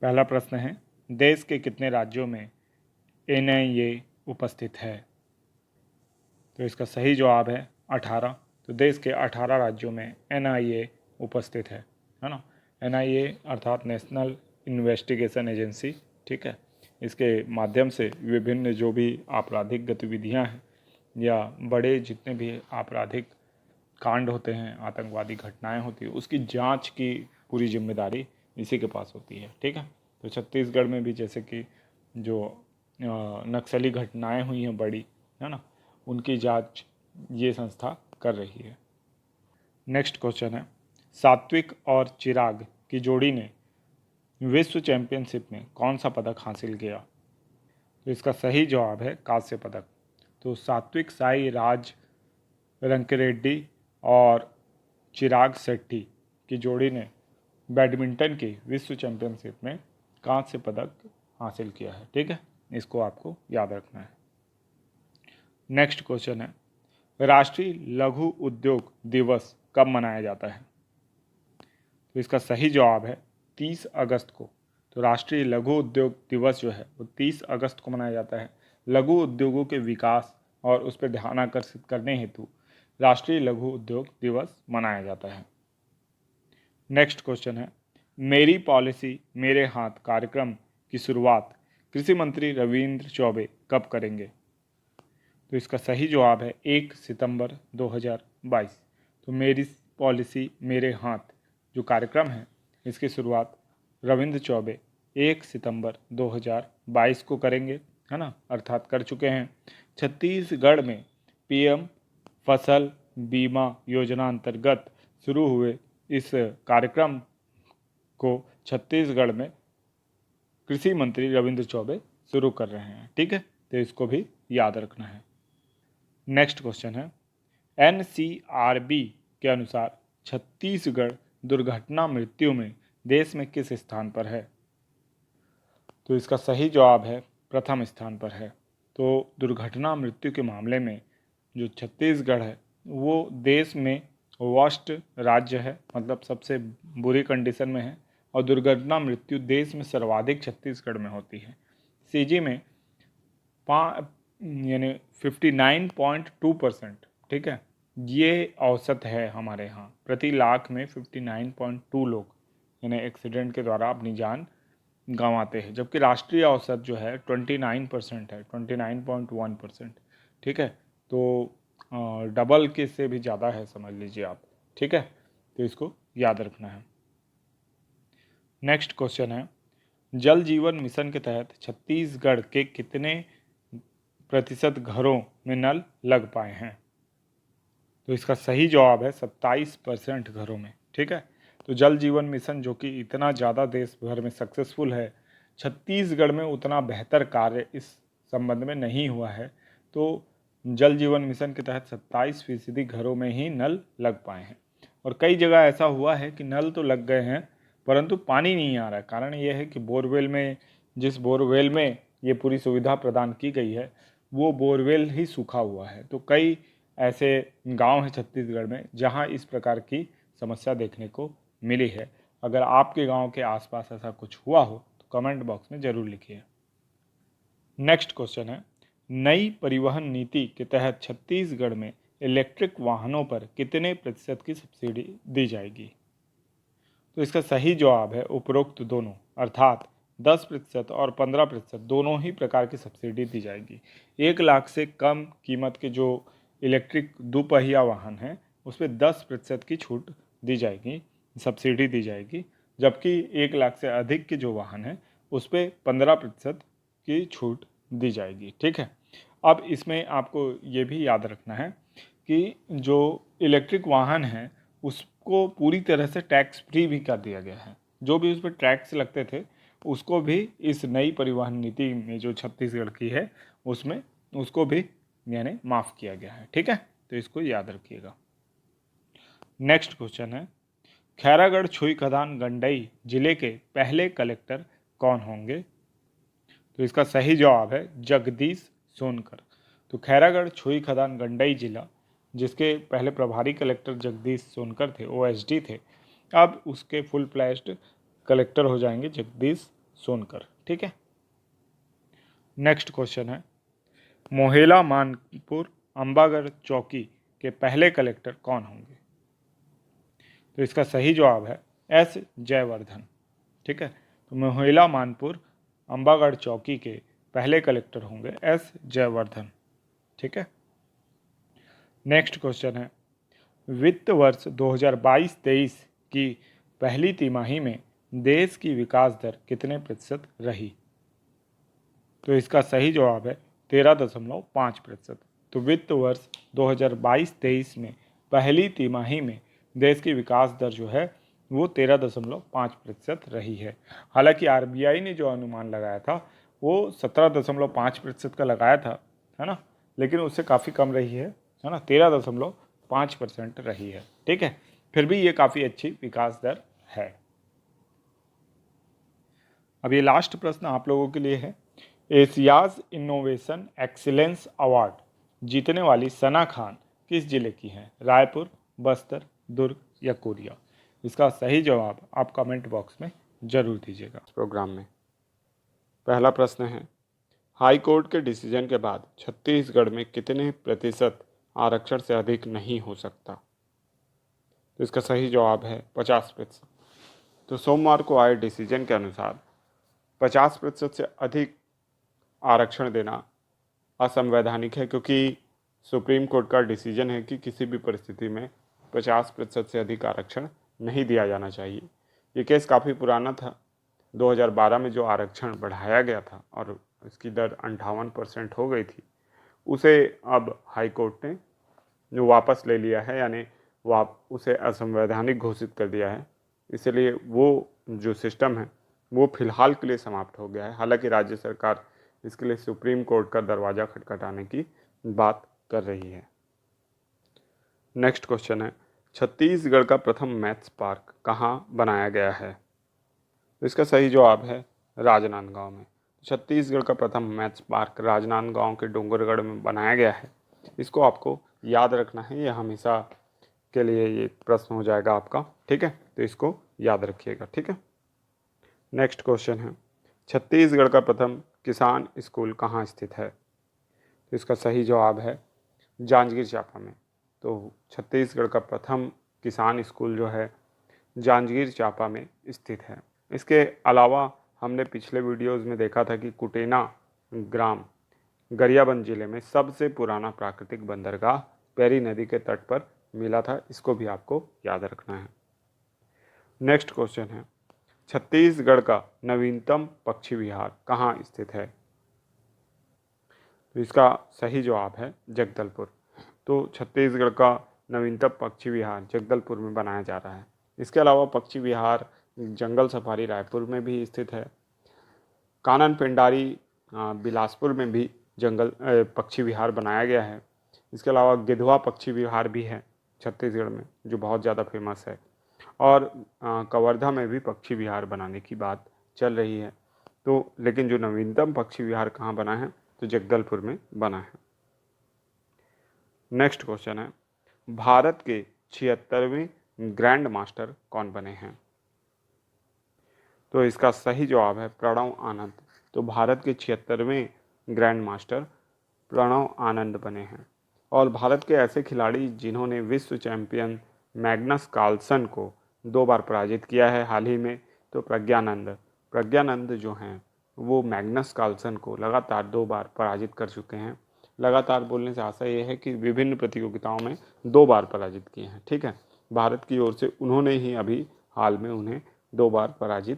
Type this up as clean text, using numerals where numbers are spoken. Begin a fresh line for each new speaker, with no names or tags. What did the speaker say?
पहला प्रश्न है, देश के कितने राज्यों में NIA उपस्थित है? तो इसका सही जवाब है 18। तो देश के 18 राज्यों में NIA उपस्थित है ना। NIA अर्थात नेशनल इन्वेस्टिगेशन एजेंसी, ठीक है। इसके माध्यम से विभिन्न जो भी आपराधिक गतिविधियां हैं या बड़े जितने भी आपराधिक कांड होते हैं, आतंकवादी घटनाएं होती है, उसकी जांच की पूरी जिम्मेदारी इसी के पास होती है, ठीक है। तो छत्तीसगढ़ में भी जैसे कि जो नक्सली घटनाएं हुई हैं बड़ी, है ना, उनकी जांच ये संस्था कर रही है। नेक्स्ट क्वेश्चन है, सात्विक और चिराग की जोड़ी ने विश्व चैंपियनशिप में कौन सा पदक हासिल किया? तो इसका सही जवाब है कांस्य पदक। तो सात्विक साई राज रंकिरेड्डी और चिराग शेट्टी की जोड़ी ने बैडमिंटन की विश्व चैंपियनशिप में कांस्य पदक हासिल किया है, ठीक है। इसको आपको याद रखना है। नेक्स्ट क्वेश्चन है, राष्ट्रीय लघु उद्योग दिवस कब मनाया जाता है? तो इसका सही जवाब है 30 अगस्त को। तो राष्ट्रीय लघु उद्योग दिवस जो है वो 30 अगस्त को मनाया जाता है। लघु उद्योगों के विकास और उस पर ध्यान आकर्षित करने हेतु राष्ट्रीय लघु उद्योग दिवस मनाया जाता है। नेक्स्ट क्वेश्चन है, मेरी पॉलिसी मेरे हाथ कार्यक्रम की शुरुआत कृषि मंत्री रविंद्र चौबे कब करेंगे? तो इसका सही जवाब है 1 सितंबर 2022। तो मेरी पॉलिसी मेरे हाथ जो कार्यक्रम है इसकी शुरुआत रविंद्र चौबे 1 सितंबर 2022 को करेंगे, है ना, अर्थात कर चुके हैं। छत्तीसगढ़ में PM फसल बीमा योजना अंतर्गत शुरू हुए इस कार्यक्रम को छत्तीसगढ़ में कृषि मंत्री रविंद्र चौबे शुरू कर रहे हैं, ठीक है। तो इसको भी याद रखना है। नेक्स्ट क्वेश्चन है, NCRB के अनुसार छत्तीसगढ़ दुर्घटना मृत्यु में देश में किस स्थान पर है? तो इसका सही जवाब है प्रथम स्थान पर है। तो दुर्घटना मृत्यु के मामले में जो छत्तीसगढ़ है वो देश में वर्स्ट राज्य है, मतलब सबसे बुरी कंडीशन में है, और दुर्घटना मृत्यु देश में सर्वाधिक छत्तीसगढ़ में होती है। CG में यानी 59.2%, ठीक है, ये औसत है हमारे यहाँ। प्रति लाख में 59.2 लोग यानी एक्सीडेंट के द्वारा अपनी जान गंवाते हैं, जबकि राष्ट्रीय औसत जो है 29% है, 29.1%, ठीक है। तो डबल के से भी ज़्यादा है समझ लीजिए आप, ठीक है। तो इसको याद रखना है। नेक्स्ट क्वेश्चन है, जल जीवन मिशन के तहत छत्तीसगढ़ के कितने प्रतिशत घरों में नल लग पाए हैं? तो इसका सही जवाब है 27% घरों में, ठीक है। तो जल जीवन मिशन जो कि इतना ज़्यादा देश भर में सक्सेसफुल है, छत्तीसगढ़ में उतना बेहतर कार्य इस संबंध में नहीं हुआ है। तो जल जीवन मिशन के तहत 27% घरों में ही नल लग पाए हैं, और कई जगह ऐसा हुआ है कि नल तो लग गए हैं परंतु पानी नहीं आ रहा है। कारण ये है कि बोरवेल में, जिस बोरवेल में ये पूरी सुविधा प्रदान की गई है वो बोरवेल ही सूखा हुआ है। तो कई ऐसे गांव हैं छत्तीसगढ़ में जहां इस प्रकार की समस्या देखने को मिली है। अगर आपके गांव के आसपास ऐसा कुछ हुआ हो तो कमेंट बॉक्स में ज़रूर लिखिए। नेक्स्ट क्वेश्चन है, नई परिवहन नीति के तहत छत्तीसगढ़ में इलेक्ट्रिक वाहनों पर कितने प्रतिशत की सब्सिडी दी जाएगी? तो इसका सही जवाब है उपरोक्त दोनों, अर्थात 10% और 15% दोनों ही प्रकार की सब्सिडी दी जाएगी। 1 लाख से कम कीमत के जो इलेक्ट्रिक दोपहिया वाहन हैं उस पर 10% की छूट दी जाएगी, सब्सिडी दी जाएगी, जबकि 1 लाख से अधिक के जो वाहन हैं उस पर 15% की छूट दी जाएगी, ठीक है। अब इसमें आपको ये भी याद रखना है कि जो इलेक्ट्रिक वाहन हैं उसको पूरी तरह से टैक्स फ्री भी कर दिया गया है। जो भी उस पर टैक्स लगते थे उसको भी इस नई परिवहन नीति में जो छत्तीसगढ़ की है उसमें उसको भी यानी माफ़ किया गया है, ठीक है। तो इसको याद रखिएगा। नेक्स्ट क्वेश्चन है, खैरागढ़ छुई खदान गंडई जिले के पहले कलेक्टर कौन होंगे? तो इसका सही जवाब है जगदीश सोनकर। तो खैरागढ़ छुई खदान गंडई जिला जिसके पहले प्रभारी कलेक्टर जगदीश सोनकर थे, OSD थे, अब उसके फुल फ्लैश्ड कलेक्टर हो जाएंगे जगदीश सोनकर। ठीक है। नेक्स्ट क्वेश्चन है, मोहेला मानपुर अंबागढ़ चौकी के पहले कलेक्टर कौन होंगे? तो इसका सही जवाब है एस जयवर्धन। ठीक है। तो मोहेला मानपुर अंबागढ़ चौकी के पहले कलेक्टर होंगे एस जयवर्धन। ठीक है। नेक्स्ट क्वेश्चन है, वित्त वर्ष 2022-23 की पहली तिमाही में देश की विकास दर कितने प्रतिशत रही? तो इसका सही जवाब है 13.5%। तो वित्त वर्ष 2022-23 में पहली तिमाही में देश की विकास दर जो है वो 13.5% रही है। हालांकि आरबीआई ने जो अनुमान लगाया था वो 17.5% का लगाया था, है ना, लेकिन उससे काफ़ी कम रही है ना, 13.5% रही है। ठीक है। फिर भी ये काफ़ी अच्छी विकास दर है। अब ये लास्ट प्रश्न आप लोगों के लिए है, एशियाज इनोवेशन एक्सीलेंस अवार्ड जीतने वाली सना खान किस जिले की हैं? रायपुर, बस्तर, दुर्ग या कोरिया? इसका सही जवाब आप कमेंट बॉक्स में जरूर दीजिएगा।
प्रोग्राम में पहला प्रश्न है, हाई कोर्ट के डिसीजन के बाद छत्तीसगढ़ में कितने प्रतिशत आरक्षण से अधिक नहीं हो सकता? तो इसका सही जवाब है 50%। तो सोमवार को आए डिसीजन के अनुसार 50% से अधिक आरक्षण देना असंवैधानिक है, क्योंकि सुप्रीम कोर्ट का डिसीजन है कि किसी भी परिस्थिति में 50% से अधिक आरक्षण नहीं दिया जाना चाहिए। ये केस काफ़ी पुराना था। 2012 में जो आरक्षण बढ़ाया गया था और इसकी दर 58% हो गई थी, उसे अब हाई कोर्ट ने जो वापस ले लिया है, यानी उसे असंवैधानिक घोषित कर दिया है। इसलिए वो जो सिस्टम है वो फिलहाल के लिए समाप्त हो गया है। हालांकि राज्य सरकार इसके लिए सुप्रीम कोर्ट का दरवाज़ा खटखटाने की बात कर रही है। नेक्स्ट क्वेश्चन है, छत्तीसगढ़ का प्रथम मैथ्स पार्क कहाँ बनाया गया है? तो इसका सही जवाब है राजनांदगांव में। छत्तीसगढ़ का प्रथम मैथ्स पार्क राजनांदगांव के डोंगरगढ़ में बनाया गया है। इसको आपको याद रखना है, ये हमेशा के लिए ये प्रश्न हो जाएगा आपका। ठीक है, तो इसको याद रखिएगा। ठीक है। नेक्स्ट क्वेश्चन है, छत्तीसगढ़ का प्रथम किसान स्कूल कहाँ स्थित है? तो इसका सही जवाब है जांजगीर चांपा में। तो छत्तीसगढ़ का प्रथम किसान स्कूल जो है जांजगीर चांपा में स्थित है। इसके अलावा हमने पिछले वीडियोज़ में देखा था कि कुटेना ग्राम गरियाबंद जिले में सबसे पुराना प्राकृतिक बंदरगाह पैरी नदी के तट पर मिला था। इसको भी आपको याद रखना है। नेक्स्ट क्वेश्चन है, छत्तीसगढ़ का नवीनतम पक्षी विहार कहाँ स्थित है? तो इसका सही जवाब है जगदलपुर। तो छत्तीसगढ़ का नवीनतम पक्षी विहार जगदलपुर में बनाया जा रहा है। इसके अलावा पक्षी विहार जंगल सफारी रायपुर में भी स्थित है। कानन पेंडारी बिलासपुर में भी जंगल पक्षी विहार बनाया गया है। इसके अलावा गिधवा पक्षी विहार भी है छत्तीसगढ़ में, जो बहुत ज़्यादा फेमस है। और कवर्धा में भी पक्षी विहार बनाने की बात चल रही है। तो लेकिन जो नवीनतम पक्षी विहार कहाँ बना है? तो जगदलपुर में बना है। नेक्स्ट क्वेश्चन है, भारत के 76वें ग्रैंड मास्टर कौन बने हैं? तो इसका सही जवाब है प्रणव आनंद। तो भारत के 76वें ग्रैंड मास्टर प्रणव आनंद बने हैं। और भारत के ऐसे खिलाड़ी जिन्होंने विश्व चैंपियन मैग्नस कार्लसन को 2 बार पराजित किया है हाल ही में, तो प्रज्ञानंद जो हैं वो मैग्नस कार्लसन को लगातार 2 बार पराजित कर चुके हैं। लगातार बोलने से आशा ये है कि विभिन्न प्रतियोगिताओं में 2 बार पराजित किए हैं। ठीक है, भारत की ओर से उन्होंने ही अभी हाल में उन्हें 2 बार पराजित